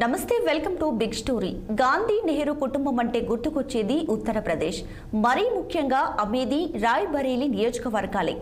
నమస్తే, welcome to big story. Gandhi Nehru కుటుంబం అంటే గుర్తుకొచ్చేది ఉత్తరప్రదేశ్, మరీ ముఖ్యంగా అమేథీ, రాయ్ బరేలీ నియోజకవర్గాలే.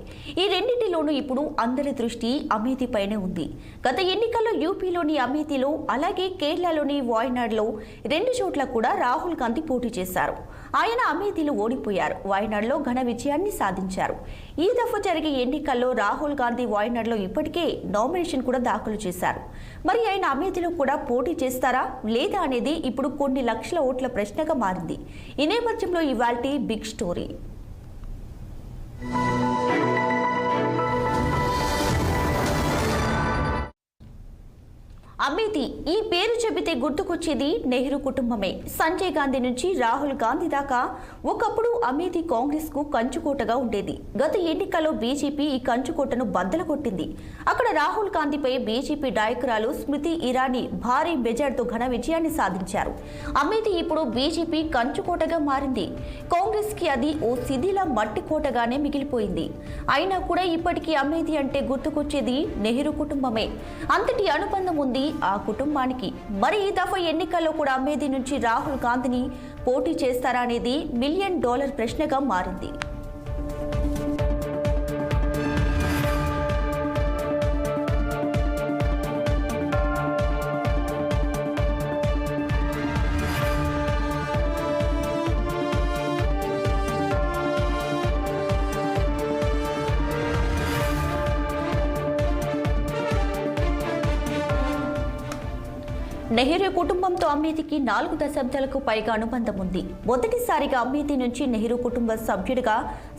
ఈ రెండింటిలోనూ ఇప్పుడు అందరి దృష్టి అమేథీ పైనే ఉంది. గత ఎన్నికల్లో యూపీలోని అమేథీలో, అలాగే కేరళలోని వాయనాడ్లో 2 చోట్ల కూడా రాహుల్ గాంధీ పోటీ చేశారు. ఆయన అమేథీలో ఓడిపోయారు. వాయనాడ్లో ఘన విజయాన్ని సాధించారు. ఈ దఫా జరిగే ఎన్నికల్లో రాహుల్ గాంధీ వాయనాడ్లో ఇప్పటికే నామినేషన్ కూడా దాఖలు చేశారు. మరి ఆయన అమేథీలో కూడా పోటీ చేస్తారా లేదా అనేది ఇప్పుడు కొన్ని లక్షల ఓట్ల ప్రశ్నగా మారింది. ఈ నేపథ్యంలో ఇవాల్టి బిగ్ స్టోరీ. అమేథీ ఈ పేరు చెబితే గుర్తుకొచ్చేది నెహ్రూ కుటుంబమే. సంజయ్ గాంధీ నుంచి రాహుల్ గాంధీ దాకా ఒకప్పుడు అమేథీ కాంగ్రెస్ కు కంచుకోటగా ఉండేది. గత ఎన్నికల్లో బీజేపీ ఈ కంచుకోటను బద్దలు కొట్టింది. అక్కడ రాహుల్ గాంధీపై బీజేపీ నాయకురాలు స్మృతి ఇరానీ భారీ మెజార్టీతో ఘన విజయాన్ని సాధించారు. అమేథీ ఇప్పుడు బీజేపీ కంచుకోటగా మారింది. కాంగ్రెస్ కి అది ఓ శిథిల మట్టి కోటగానే మిగిలిపోయింది. అయినా కూడా ఇప్పటికీ అమేథీ అంటే గుర్తుకొచ్చేది నెహ్రూ కుటుంబమే. అంతటి అనుబంధం ఉంది ఆ కుటుంబానికి. మరి ఈ దఫా ఎన్నికల్లో కూడా అమేథీ నుంచి రాహుల్ గాంధీని పోటీ చేస్తారా అనేది $1 మిలియన్ ప్రశ్నగా మారింది. నెహ్రూ కుటుంబంతో అమేథీకి 4 దశాబ్దాలకు పైగా అనుబంధం ఉంది. మొదటిసారిగా అమేథీ నుంచి నెహ్రూ కుటుంబ సభ్యుడిగా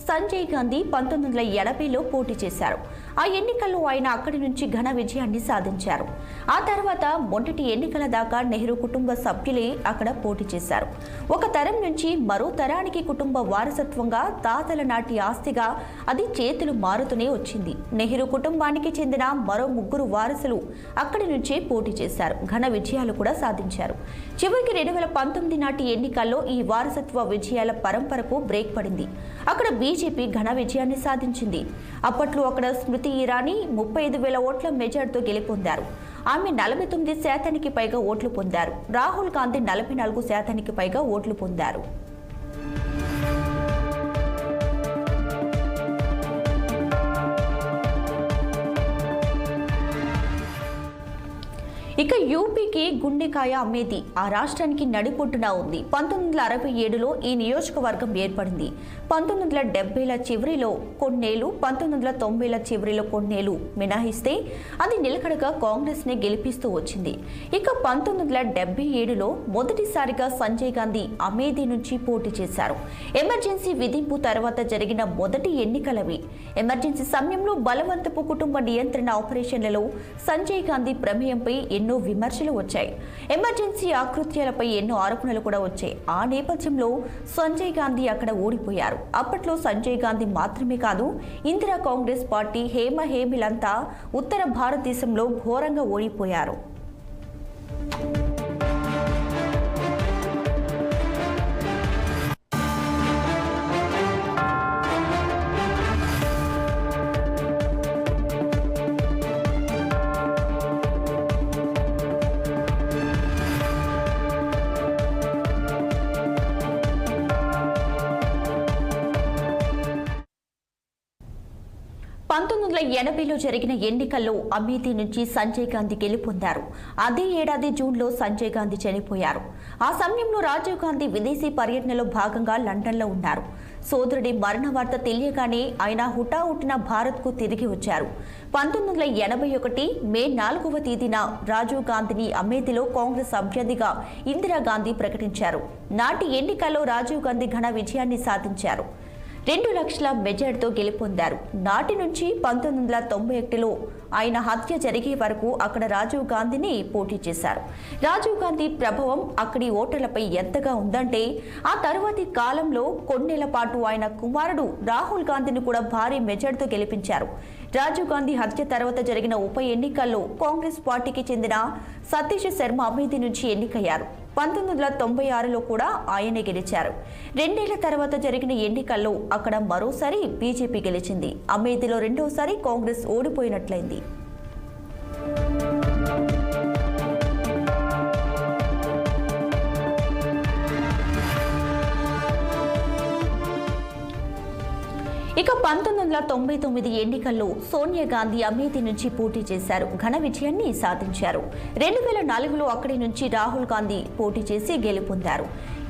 సంజయ్ గాంధీ 1980లో పోటీ చేశారు. ఆ ఎన్నికల్లో ఆయన అక్కడి నుంచి ఘన విజయాన్ని సాధించారు. ఆ తర్వాత మొదటి ఎన్నికల దాకా నెహ్రూ కుటుంబ సభ్యులే అక్కడ పోటీ చేశారు. ఒక తరం నుంచి మరో తరానికి కుటుంబ వారసత్వంగా, తాతల నాటి ఆస్తిగా అది చేతులు మారుతూనే వచ్చింది. నెహ్రూ కుటుంబానికి చెందిన మరో 3 వారసులు అక్కడి నుంచే పోటీ చేశారు. ఘన విజయాలు కూడా సాధించారు. చివరికి 2019 నాటి ఎన్నికల్లో ఈ వారసత్వ విజయాల పరంపరకు బ్రేక్ పడింది. అక్కడ బీజేపీ ఘన విజయాన్ని సాధించింది. అప్పట్లో అక్కడ స్మృతి ఇరానీ 35,000 ఓట్ల మెజార్టీతో గెలుపొందారు. ఆమె 49% పైగా ఓట్లు పొందారు. రాహుల్ గాంధీ 44% పైగా ఓట్లు పొందారు. ఇక యూపీకి గుండెకాయ అమేథీ. ఆ రాష్ట్రానికి నడిపొట్టున ఉంది. 1967లో ఈ నియోజకవర్గం ఏర్పడింది. 1970ల చివరిలో కొన్నేళ్లు, 1990ల చివరిలో కొన్నేళ్లు మినహాయిస్తే అది నిలకడగా కాంగ్రెస్ ని గెలిపిస్తూ వచ్చింది. ఇక 1977లో మొదటిసారిగా సంజయ్ గాంధీ అమేథీ నుంచి పోటీ చేశారు. ఎమర్జెన్సీ విధింపు తర్వాత జరిగిన మొదటి ఎన్నికలవి. ఎమర్జెన్సీ సమయంలో బలవంతపు కుటుంబ నియంత్రణ ఆపరేషన్లలో సంజయ్ గాంధీ ప్రమేయంపై ఎన్నో విమర్శలు వచ్చాయి. ఎమర్జెన్సీ ఆకృత్యాలపై ఎన్నో ఆరోపణలు కూడా వచ్చాయి. ఆ నేపథ్యంలో సంజయ్ గాంధీ అక్కడ ఓడిపోయారు. అప్పట్లో సంజయ్ గాంధీ మాత్రమే కాదు, ఇందిరా కాంగ్రెస్ పార్టీ, హేమీలంతా ఉత్తర భారతదేశంలో ఘోరంగా ఓడిపోయారు. లో జరిగిన ఎన్నికల్లో అమేథీ నుంచి సంజయ్ గాంధీ గెలుపొందారు. అదే ఏడాది జూన్లో సంజయ్ గాంధీ చనిపోయారు. ఆ సమయంలో రాజీవ్ గాంధీ విదేశీ పర్యటనలో భాగంగా లండన్లో ఉన్నారు. సోదరుడి మరణ వార్త తెలియగానే ఆయన హుటాహుటిన భారత్కు తిరిగి వచ్చారు. 1981 మే 4వ తేదీన రాజీవ్ గాంధీని అమేథీలో కాంగ్రెస్ అభ్యర్థిగా ఇందిరాగాంధీ ప్రకటించారు. నాటి ఎన్నికల్లో రాజీవ్ గాంధీ ఘన విజయాన్ని సాధించారు. 2 లక్షల మెజార్టీతో గెలుపొందారు. నాటి నుంచి 1991లో ఆయన హత్య జరిగే వరకు అక్కడ రాజీవ్ గాంధీని పోటీ చేశారు. రాజీవ్ గాంధీ ప్రభావం అక్కడి ఓటర్లపై ఎంతగా ఉందంటే ఆ తరువాతి కాలంలో కొన్నేళ్ల పాటు ఆయన కుమారుడు రాహుల్ గాంధీని కూడా భారీ మెజార్టీతో గెలిపించారు. రాజీవ్ గాంధీ హత్య తర్వాత జరిగిన ఉప ఎన్నికల్లో కాంగ్రెస్ పార్టీకి చెందిన సతీష్ శర్మ అమేథీ నుంచి ఎన్నికయ్యారు. 1996లో కూడా ఆయనే గెలిచారు. 2 ఏళ్ల తర్వాత జరిగిన ఎన్నికల్లో అక్కడ మరోసారి బీజేపీ గెలిచింది. అమేథీలో రెండోసారి కాంగ్రెస్ ఓడిపోయినట్లయింది. ఇక 1999 ఎన్నికల్లో సోనియా గాంధీ అమేథీ నుంచి పోటీ చేశారు. ఘన విజయాన్ని సాధించారు. 2004లో అక్కడి నుంచి రాహుల్ గాంధీ పోటీ చేసి గెలుపొందారు.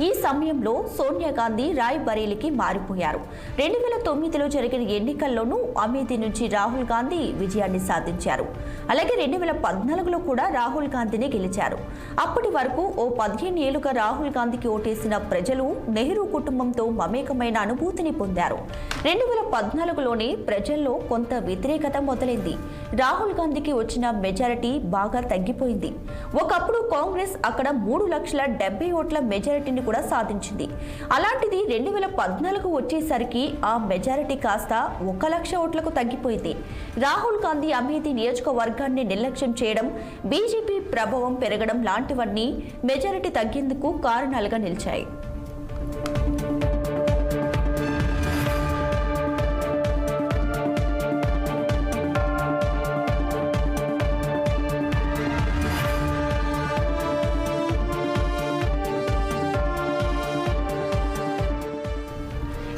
ఈ సమయంలో సోనియా గాంధీ రాయ్ బరేలీకి మారిపోయారు. 2009లో జరిగిన ఎన్నికల్లోనూ అమేథీ నుంచి రాహుల్ గాంధీ విజయాన్ని సాధించారు. అలాగే 2014లో కూడా రాహుల్ గాంధీని గెలిచారు. అప్పటి వరకు ఓ 15 ఏళ్లుగా రాహుల్ గాంధీకి ఓటేసిన ప్రజలు నెహ్రూ కుటుంబంతో మమేకమైన అనుభూతిని పొందారు. 2014లోనే ప్రజల్లో కొంత వ్యతిరేకత మొదలైంది. రాహుల్ గాంధీకి వచ్చిన మెజారిటీ బాగా తగ్గిపోయింది. ఒకప్పుడు కాంగ్రెస్ అక్కడ 3,70,000 ఓట్ల మెజారిటీని కూడా సాధించింది. అలాంటిది 2014 వచ్చేసరికి ఆ మెజారిటీ కాస్త 1,00,000 ఓట్లకు తగ్గిపోయింది. రాహుల్ గాంధీ అమేథీ నియోజకవర్గాన్ని నిర్లక్ష్యం చేయడం, బీజేపీ ప్రభావం పెరగడం లాంటివన్నీ మెజారిటీ తగ్గేందుకు కారణాలుగా నిలిచాయి.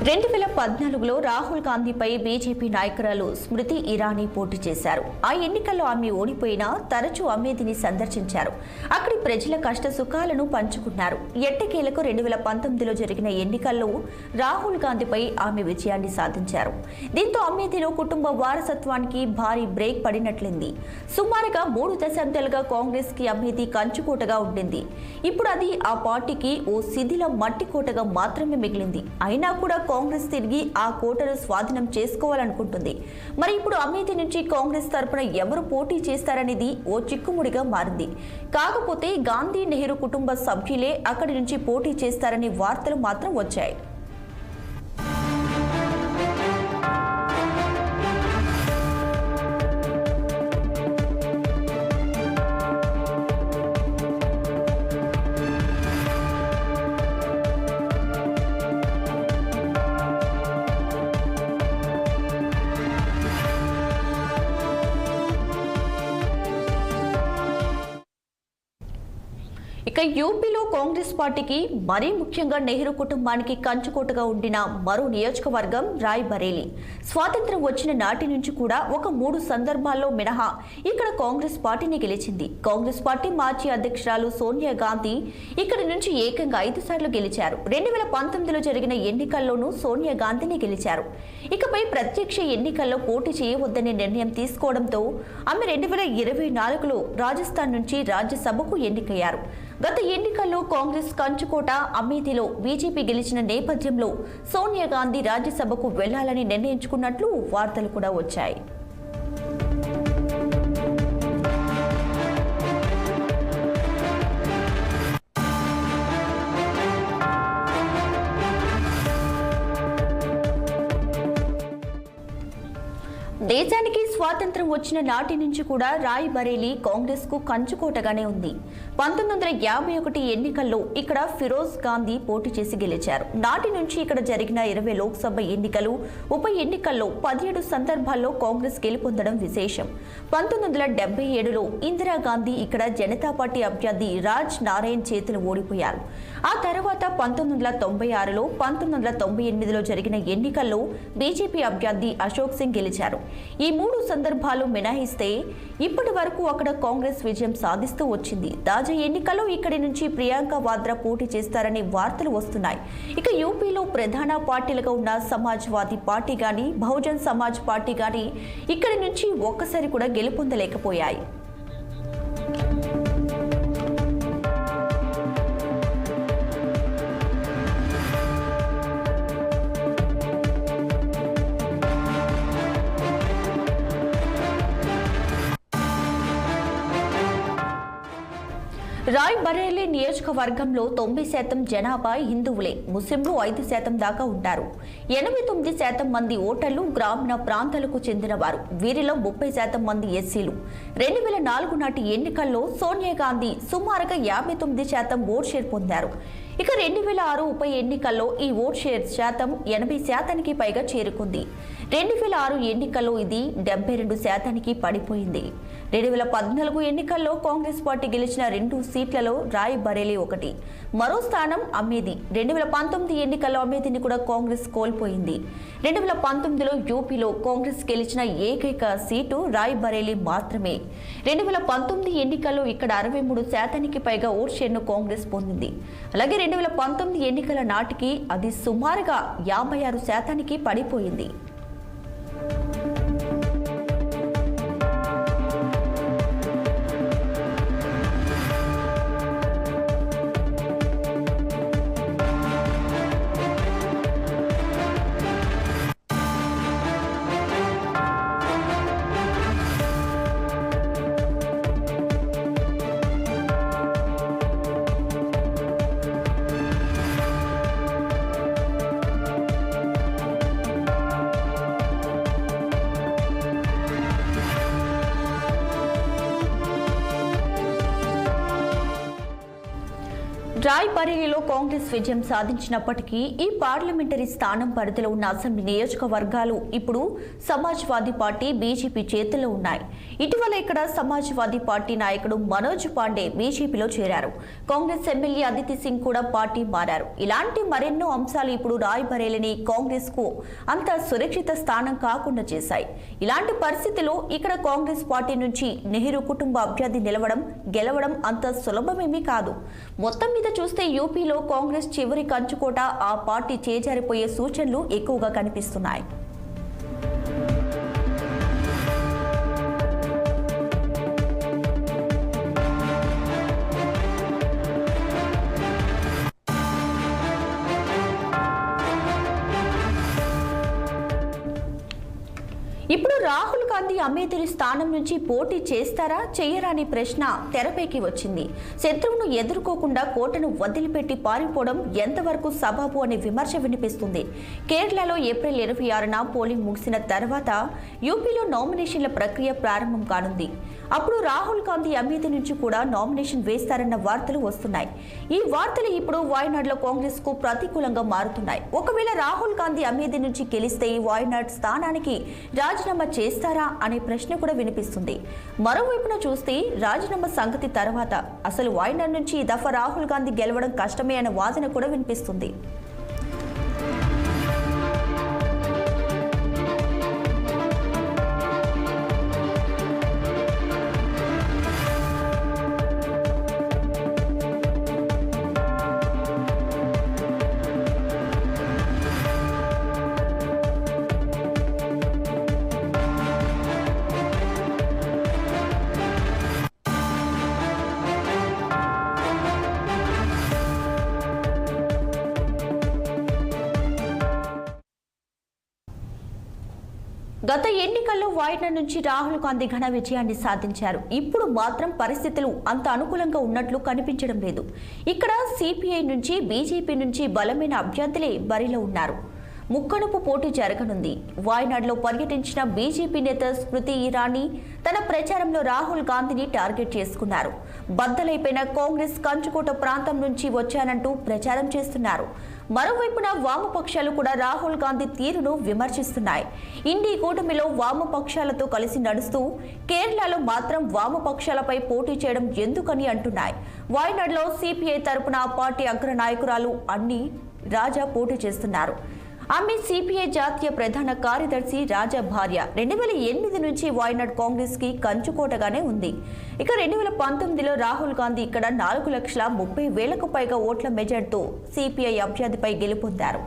రెండు 2014లో రాహుల్ గాంధీపై బీజేపీ నాయకురాలు స్మృతి ఇరానీ పోటీ చేశారు. ఆ ఎన్నికల్లో ఆమె ఓడిపోయినా తరచూ అమేథీని సందర్శించారు. అక్కడి ప్రజల కష్ట సుఖాలను పంచుకున్నారు. ఎట్టకేలకు 2019లో జరిగిన ఎన్నికల్లో రాహుల్ గాంధీపై ఆమె విజయాన్ని సాధించారు. దీంతో అమేథీలో కుటుంబ వారసత్వానికి భారీ బ్రేక్ పడినట్లయింది. సుమారుగా 3 దశాబ్దాలుగా కాంగ్రెస్ కి అమేథీ కంచుకోటగా ఉండింది. ఇప్పుడు అది ఆ పార్టీకి ఓ శిథిల మట్టి కోటగా మాత్రమే మిగిలింది. అయినా కూడా కాంగ్రెస్ తిరిగి ఆ కోటను స్వాధీనం చేసుకోవాలనుకుంటుంది. మరి ఇప్పుడు అమేథీ నుంచి కాంగ్రెస్ తరపున ఎవరు పోటీ చేస్తారనేది ఓ చిక్కుముడిగా మారింది. కాకపోతే గాంధీ నెహ్రూ కుటుంబ సభ్యులే అక్కడి నుంచి పోటీ చేస్తారనే వార్తలు మాత్రం వచ్చాయి. ఇక యూపీలో కాంగ్రెస్ పార్టీకి మరీ ముఖ్యంగా నెహ్రూ కుటుంబానికి కంచుకోటగా ఉండిన మరో నియోజకవర్గం రాయ్ బరేలీ. స్వాతంత్ర్యం వచ్చిన నాటి నుంచి కూడా ఒక 3 సందర్భాల్లో మినహా ఇక్కడ కాంగ్రెస్ పార్టీని గెలిచింది. కాంగ్రెస్ పార్టీ మాజీ అధ్యక్షురాలు సోనియా గాంధీ ఇక్కడి నుంచి ఏకంగా 5 సార్లు గెలిచారు. 2019లో జరిగిన ఎన్నికల్లోనూ సోనియా గాంధీని గెలిచారు. ఇకపై ప్రత్యక్ష ఎన్నికల్లో పోటీ చేయవద్దనే నిర్ణయం తీసుకోవడంతో ఆమె 2024లో రాజస్థాన్ నుంచి రాజ్యసభకు ఎన్నికయ్యారు. గత ఎన్నికల్లో కాంగ్రెస్ కంచుకోట అమేథీలో బీజేపీ గెలిచిన నేపథ్యంలో సోనియా గాంధీ రాజ్యసభకు వెళ్లాలని నిర్ణయించుకున్నట్లు వార్తలు కూడా వచ్చాయి. దేశానికి స్వాతంత్ర్యం వచ్చిన నాటి నుంచి కూడా రాయ్ బరేలీ కాంగ్రెస్ కు కంచుకోటగానే ఉంది. 1951 ఎన్నికల్లో ఇక్కడ ఫిరోజ్ గాంధీ పోటీ చేసి గెలిచారు. నాటి నుంచి ఇక్కడ జరిగిన 20 లోక్సభ ఎన్నికలు, ఉప ఎన్నికల్లో 17 సందర్భాల్లో కాంగ్రెస్ గెలుపొందడం విశేషం. 1977లో ఇందిరాగాంధీ ఇక్కడ జనతా పార్టీ అభ్యర్థి రాజ్ నారాయణ్ చేతులు ఓడిపోయారు. ఆ తర్వాత 1996లో, 1998లో జరిగిన ఎన్నికల్లో బీజేపీ అభ్యర్థి అశోక్ సింగ్ గెలిచారు. ఈ 3 సందర్భాలు మినహాయిస్తే ఇప్పటి వరకు అక్కడ కాంగ్రెస్ విజయం సాధిస్తూ వచ్చింది. తాజా ఎన్నికల్లో ఇక్కడి నుంచి ప్రియాంక వాద్రా పోటీ చేస్తారనే వార్తలు వస్తున్నాయి. ఇక యూపీలో ప్రధాన పార్టీలుగా ఉన్న సమాజ్వాదీ పార్టీ గాని, బహుజన్ సమాజ్ పార్టీ గాని ఇక్కడి నుంచి ఒక్కసారి కూడా గెలుపొందలేకపోయాయి. రాయ్ బరేలీ నియోజకవర్గంలో 90% జనాభా హిందువులే. ముస్లింలు 5% దాకా ఉంటారు. 89% మంది ఓటర్లు గ్రామీణ ప్రాంతాలకు చెందినవారు. వీరిలో 30% మంది ఎస్సీలు. 2004 నాటి ఎన్నికల్లో సోనియా గాంధీ సుమారుగా 59% ఓట్ షేర్ పొందారు. ఇక 2006 ఉప ఎన్నికల్లో ఈ ఓట్ షేర్ శాతం 80% పైగా చేరుకుంది. 2006 ఎన్నికల్లో ఇది 72% పడిపోయింది. 2014 ఎన్నికల్లో కాంగ్రెస్ పార్టీ గెలిచిన 2 సీట్లలో రాయ్ బరేలీ ఒకటి, మరో స్థానం అమేథీ. 2019 ఎన్నికల్లో అమేథీని కూడా కాంగ్రెస్ కోల్పోయింది. 2019లో యూపీలో కాంగ్రెస్ గెలిచిన ఏకైక సీటు రాయ్ బరేలీ మాత్రమే. 2019 ఎన్నికల్లో ఇక్కడ 63% పైగా ఓట్ షేర్ను కాంగ్రెస్ పొందింది. అలాగే 2019 ఎన్నికల నాటికి అది సుమారుగా 56% పడిపోయింది. రాయ్ బరేలీలో కాంగ్రెస్ విజయం సాధించినప్పటికీ ఈ పార్లమెంటరీ స్థానం పరిధిలో ఉన్న అసెంబ్లీ నియోజకవర్గాలు ఇప్పుడు సమాజ్వాదీ పార్టీ, బీజేపీ చేతుల్లో ఉన్నాయి. ఇటీవల ఇక్కడ సమాజ్వాదీ పార్టీ నాయకుడు మనోజ్ పాండే బీజేపీలో చేరారు. కాంగ్రెస్ ఎమ్మెల్యే అదితి సింగ్ కూడా పార్టీ మారారు. ఇలాంటి మరెన్నో అంశాలు ఇప్పుడు రాయ్ బరేలీని కాంగ్రెస్ కు అంత సురక్షిత స్థానం కాకుండా చేశాయి. ఇలాంటి పరిస్థితిలో ఇక్కడ కాంగ్రెస్ పార్టీ నుంచి నెహ్రూ కుటుంబ అభ్యర్థి గెలవడం అంత సులభమేమీ కాదు. మొత్తం మీద చూస్తే యూపీలో కాంగ్రెస్ చివరి కంచుకోట ఆ పార్టీ చేజారిపోయే సూచనలు ఎక్కువగా కనిపిస్తున్నాయి. ఇప్పుడు రాహుల్ గాంధీ అమేథీ స్థానం నుంచి పోటీ చేస్తారా చెయ్యరా అనే ప్రశ్న తెరపైకి వచ్చింది. శత్రువును ఎదుర్కోకుండా కోటను వదిలిపెట్టి పారిపోవడం ఎంతవరకు సబబు అనే విమర్శ వినిపిస్తుంది. కేరళలో ఏప్రిల్ 26న పోలింగ్ ముగిసిన తర్వాత యూపీలో నామినేషన్ల ప్రక్రియ ప్రారంభం కానుంది. అప్పుడు రాహుల్ గాంధీ అమేథీ నుంచి కూడా నామినేషన్ వేస్తారన్న వార్తలు వస్తున్నాయి. ఈ వార్తలు ఇప్పుడు వాయనాడ్లో కాంగ్రెస్ కు ప్రతికూలంగా మారుతున్నాయి. ఒకవేళ రాహుల్ గాంధీ అమేథీ నుంచి గెలిస్తే ఈ వాయనాడ్ స్థానానికి రాజీనామా చేస్తారా అనే ప్రశ్న కూడా వినిపిస్తుంది. మరోవైపున చూస్తే రాజీనామా సంగతి తర్వాత అసలు వాయనాడ్ నుంచి ఈ దఫా రాహుల్ గాంధీ గెలవడం కష్టమే అనే వాదన కూడా వినిపిస్తుంది. గత ఎన్నికల్లో వాయనాడ్ నుంచి రాహుల్ గాంధీ ఘన విజయాన్ని సాధించారు. ఇప్పుడు మాత్రం పరిస్థితులు అంత అనుకూలంగా ఉన్నట్లు కనిపించడం లేదు. ఇక్కడ సిపిఐ నుంచి, బీజేపీ నుంచి బలమైన అభ్యర్థులే బరిలో ఉన్నారు. ముక్కనుపు పోటీ జరగనుంది. వాయనాడ్లో పర్యటించిన బీజేపీ నేత స్మృతి ఇరానీ తన ప్రచారంలో రాహుల్ గాంధీని టార్గెట్ చేసుకున్నారు. బద్దలైపోయిన కాంగ్రెస్ కంచుకోట ప్రాంతం నుంచి వచ్చానంటూ ప్రచారం చేస్తున్నారు. మరోవైపున వామపక్షాలు కూడా రాహుల్ గాంధీ తీరును విమర్శిస్తున్నాయి. ఇండి కూటమిలో వామపక్షాలతో కలిసి నడుస్తూ కేరళలో మాత్రం వామపక్షాలపై పోటీ చేయడం ఎందుకని అంటున్నాయి. వాయనాడ్లో సిపిఐ తరపున పార్టీ అగ్ర నాయకురాలు అన్ని రాజా పోటీ చేస్తున్నారు. ఆమె సిపిఐ జాతీయ ప్రధాన కార్యదర్శి రాజా భార్య. 2008 నుంచి వాయనాడ్ కాంగ్రెస్ కి కంచుకోటగానే ఉంది. ఇక 2019లో రాహుల్ గాంధీ ఇక్కడ 4,30,000కు పైగా ఓట్ల మెజార్టీతో సిపిఐ అభ్యర్థిపై గెలుపొందారు.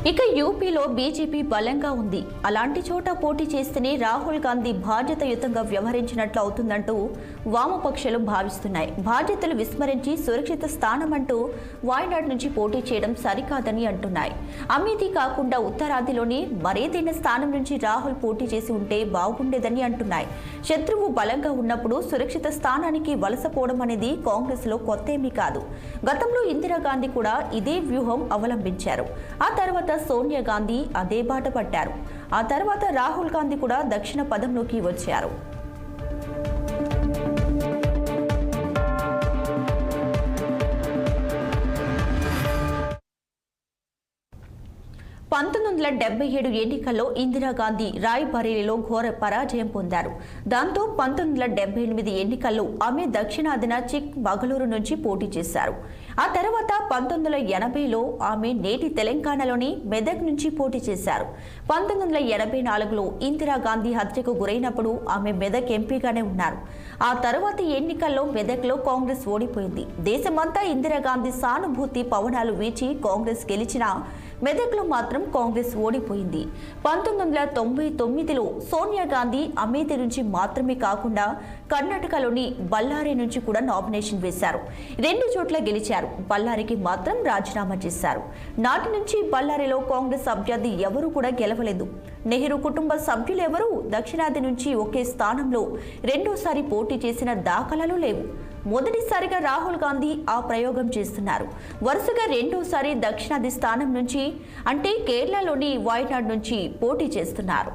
ఇక యూపీలో బీజేపీ బలంగా ఉంది. అలాంటి చోట పోటీ చేస్తేనే రాహుల్ గాంధీ బాధ్యతాయుతంగా వ్యవహరించినట్లు అవుతుందంటూ వామపక్షాలు భావిస్తున్నాయి. బాధ్యతలు విస్మరించి సురక్షిత స్థానం అంటూ వాయనాడ్ నుంచి పోటీ చేయడం సరికాదని అంటున్నాయి. అమేథీ కాకుండా ఉత్తరాదిలోని మరేదైనా స్థానం నుంచి రాహుల్ పోటీ చేసి ఉంటే బాగుండేదని అంటున్నాయి. శత్రువు బలంగా ఉన్నప్పుడు సురక్షిత స్థానానికి వలసపోవడం అనేది కాంగ్రెస్ లో కొత్త ఏమీ కాదు. గతంలో ఇందిరాగాంధీ కూడా ఇదే వ్యూహం అవలంబించారు. ఆ తర్వాత సోనియా గాంధీ అదే బాట పట్టారు. ఆ తర్వాత రాహుల్ గాంధీ కూడా దక్షిణ పదంలోకి వచ్చారు. పంతొమ్మిది వందల 77 ఎన్నికల్లో ఇందిరాగాంధీ రాయ్బరేలీలో ఘోర పరాజయం పొందారు. దాంతో 1978 ఎన్నికల్లో ఆమె దక్షిణాదిన చిక్ మగళూరు నుంచి పోటీ చేశారు. ఆ తర్వాత 1980లో ఆమె నేటి తెలంగాణలోని మెదక్ నుంచి పోటీ చేశారు. 1984లో ఇందిరాగాంధీ హత్యకు గురైనప్పుడు ఆమె మెదక్ ఎంపీగానే ఉన్నారు. ఆ తర్వాత ఎన్నికల్లో మెదక్లో కాంగ్రెస్ ఓడిపోయింది. దేశమంతా ఇందిరాగాంధీ సానుభూతి పవనాలు వీచి కాంగ్రెస్ గెలిచినా మెదక్లో మాత్రం కాంగ్రెస్ ఓడిపోయింది. 1999లో సోనియా గాంధీ అమేథీ నుంచి మాత్రమే కాకుండా కర్ణాటకలోని బళ్ళారి నుంచి కూడా నామినేషన్ వేశారు. 2 చోట్ల గెలిచారు. బళ్ళారికి మాత్రం రాజీనామా చేశారు. నాటి నుంచి బళ్ళారిలో కాంగ్రెస్ అభ్యర్థి ఎవరూ కూడా గెలవలేదు. నెహ్రూ కుటుంబ సభ్యులెవరూ దక్షిణాది నుంచి ఒకే స్థానంలో రెండోసారి పోటీ చేసిన దాఖలాలు లేవు. మొదటిసారిగా రాహుల్ గాంధీ ఆ ప్రయోగం చేస్తున్నారు. వరుసగా రెండోసారి దక్షిణాది స్థానం నుంచి అంటే కేరళలోని వాయనాడ్ నుంచి పోటీ చేస్తున్నారు.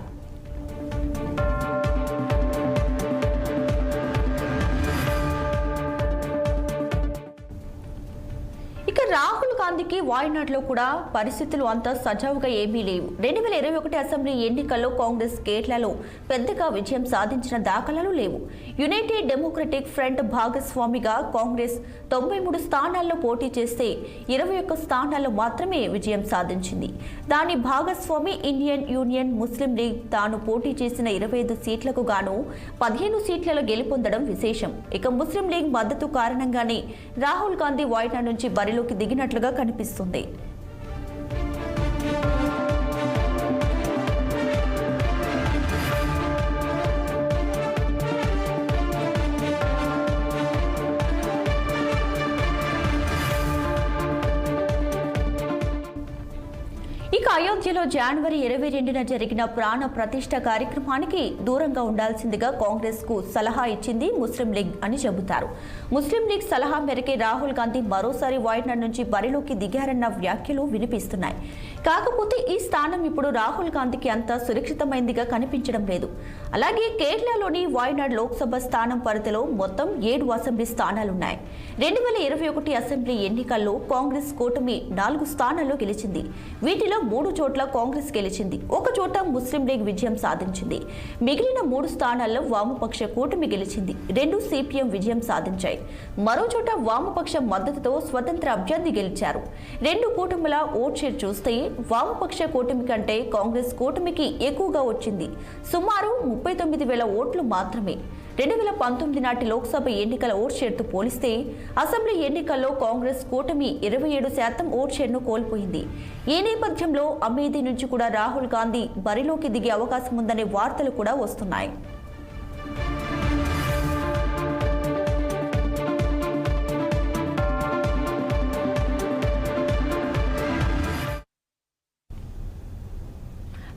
రాహుల్ గాంధీకి వాయనాడ్లో కూడా పరిస్థితులు అంత సజావుగా ఏమీ లేవు. 2021 అసెంబ్లీ ఎన్నికల్లో కాంగ్రెస్ కేరళలో పెద్దగా విజయం సాధించిన దాఖలాలు లేవు. యునైటెడ్ డెమోక్రటిక్ ఫ్రంట్ భాగస్వామిగా కాంగ్రెస్ 93 స్థానాల్లో పోటీ చేస్తే 21 స్థానాల్లో మాత్రమే విజయం సాధించింది. దాని భాగస్వామి ఇండియన్ యూనియన్ ముస్లిం లీగ్ తాను పోటీ చేసిన 25 సీట్లకు గాను 15 సీట్లలో గెలుపొందడం విశేషం. ఇక ముస్లిం లీగ్ మద్దతు కారణంగానే రాహుల్ గాంధీ వాయనాడ్ నుంచి బరిలోకి దిగినట్లుగా కనిపిస్తుంది. ఇక అయోధ్యలో జనవరి 22న జరిగిన ప్రాణ ప్రతిష్ఠ కార్యక్రమానికి దూరంగా ఉండాల్సిందిగా కాంగ్రెస్ కు సలహా ఇచ్చింది ముస్లిం లీగ్ అని చెబుతారు. ముస్లిం లీగ్ సలహా మేరకే రాహుల్ గాంధీ మరోసారి వాయనాడ్ నుంచి బరిలోకి దిగారన్న వ్యాఖ్యలు వినిపిస్తున్నాయి. కాకపోతే ఈ స్థానం ఇప్పుడు రాహుల్ గాంధీకి అంత సురక్షితమైందిగా కనిపించడం లేదు. అలాగే కేరళలోని వాయనాడ్ లోక్సభ స్థానం పరిధిలో మొత్తం 7 అసెంబ్లీ స్థానాలున్నాయి. 2021 అసెంబ్లీ ఎన్నికల్లో కాంగ్రెస్ కూటమి 4 స్థానాల్లో గెలిచింది. వీటిలో 3 చోట్ల కాంగ్రెస్ గెలిచింది. 1 చోట ముస్లిం లీగ్ విజయం సాధించింది. మిగిలిన 3 స్థానాల్లో వామపక్ష కూటమి గెలిచింది. 2 సిపిఎం విజయం సాధించాయి. మరో చోట వామపక్ష మద్దతుతో స్వతంత్ర అభ్యర్థి గెలిచారు. 2 కూటమిల ఓట్ షేర్ చూస్తే వామపక్ష కూటమి కంటే కాంగ్రెస్ కూటమికి ఎక్కువగా వచ్చింది. సుమారు 39,000 ఓట్లు మాత్రమే. 2019 నాటి లోక్సభ ఎన్నికల ఓట్ షేర్తో పోలిస్తే అసెంబ్లీ ఎన్నికల్లో కాంగ్రెస్ కూటమి 27% ఓట్ షేర్ను కోల్పోయింది. ఈ నేపథ్యంలో అమేథీ నుంచి కూడా రాహుల్ గాంధీ బరిలోకి దిగే అవకాశం ఉందనే వార్తలు కూడా వస్తున్నాయి.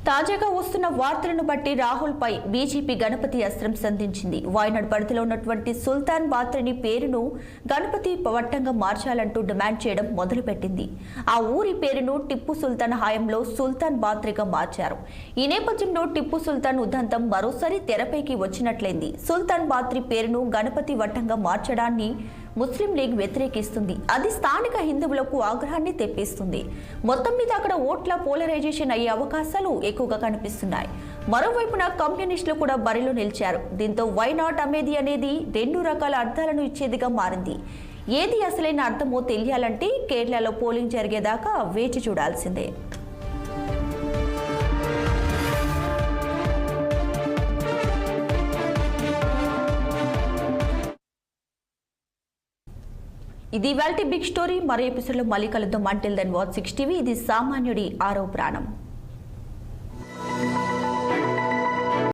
తాజాగా వస్తున్న వార్తలను బట్టి రాహుల్ పై బీజేపీ గణపతి అస్త్రం సంధించింది. వాయనాడ్ పరిధిలో ఉన్నటువంటి సుల్తాన్ బాత్రని పేరును గణపతి వట్టంగా మార్చాలంటూ డిమాండ్ చేయడం మొదలుపెట్టింది. ఆ ఊరి పేరును టిప్పు సుల్తాన్ హయాంలో సుల్తాన్ బాత్రిగా మార్చారు. ఈ నేపథ్యంలో టిప్పు సుల్తాన్ ఉదంతం మరోసారి తెరపైకి వచ్చినట్లయింది. సుల్తాన్ బాత్రి పేరును గణపతి వట్టంగా మార్చడాన్ని ముస్లిం లీగ్ వ్యతిరేకిస్తుంది. అది స్థానిక హిందువులకు ఆగ్రహాన్ని తెప్పిస్తుంది. మొత్తం మీద అక్కడ ఓట్ల పోలరైజేషన్ అయ్యే అవకాశాలు ఎక్కువగా కనిపిస్తున్నాయి. మరోవైపున కమ్యూనిస్టులు కూడా బరిలో నిలిచారు. దీంతో వై నాట్ అమేథీ అనేది 2 రకాల అర్థాలను ఇచ్చేదిగా మారింది. ఏది అసలైన అర్థమో తెలియాలంటే కేరళలో పోలింగ్ జరిగేదాకా వేచి చూడాల్సిందే. ఇది ఇవాల్టి బిగ్ స్టోరీ. మరో ఎపిసోడ్లో మళ్ళీ కలుద్దాం. Until then watch 6 TV. ఇది సామాన్యుడి ఆరో ప్రాణం.